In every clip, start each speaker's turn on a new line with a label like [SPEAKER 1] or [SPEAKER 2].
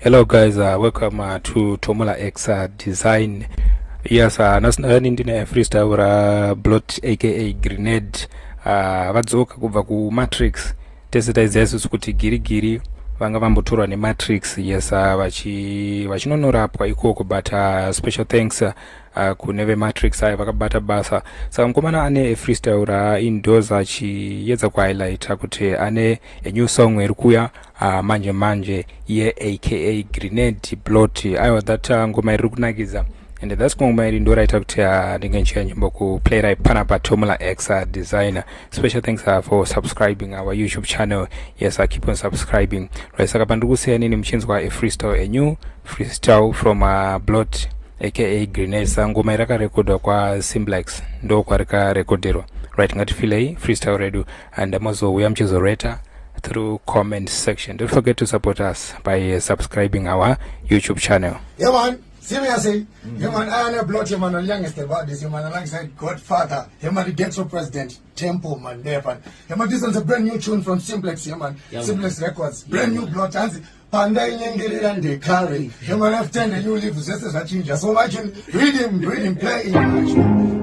[SPEAKER 1] Hello guys, welcome to CYMPLEX design. Yes, nasindine freestyle Blot aka Grenade adzoka kubva ku Matrix. Tesitaizesu kuti girigiri vanga vambotorwa ne Matrix. Yes, vachinonorapwa ikoko, but special thanks kuneve Matrix aya vakabata basa. Saka mukomana ane freestyle indoors achiyedza kuhighlight kuti ane a new song iri kuya manje ye aka Grenade Blot. Aiwa that ngoma iri kunakiza, and that's ngoma iri ndoraita kuti ndingenchira nyimbo ku play right pana pa CYMPLEX designer. Special thanks for subscribing our YouTube channel. Yes, keep on subscribing. Right, saka pandikuseya nini mchinzwa a freestyle, a new freestyle from Blot aka Grenade. Ngoma irakarekodwa kwa CYMPLEX, ndo kwarika rekodero. Right, ngatifile freestyle redu, and mazo uyamchizoreta through comment section. Don't forget to support us by subscribing our YouTube channel.
[SPEAKER 2] Yeah man, see me I say, yeah man, I am a Blot, yeah man, youngest about this, yeah man, alongside Godfather, yeah man, the Ghetto President, Templeman, there man. Yeah man, this one's a brand new tune from CYMPLEX, yeah man, CYMPLEX Records, brand new Blot, and Ndekare, Ndekare, yeah man, I've turned a new leaf, just as I change, so much, read him, play him.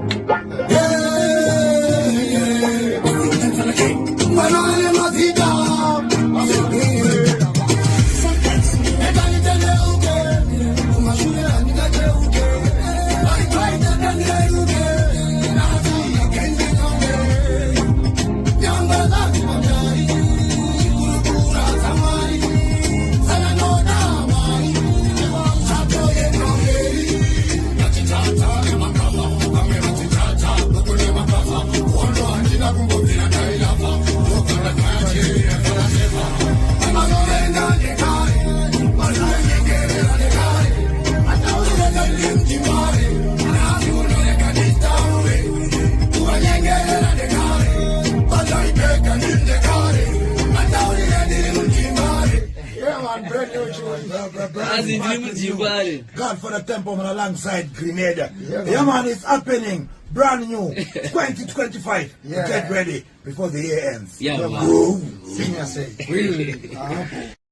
[SPEAKER 3] Godfathertempleman alongside Grenade. Yeah man, it's happening. Brand new 2025. Get ready before the year ends.
[SPEAKER 2] Yeah, man. See me I say.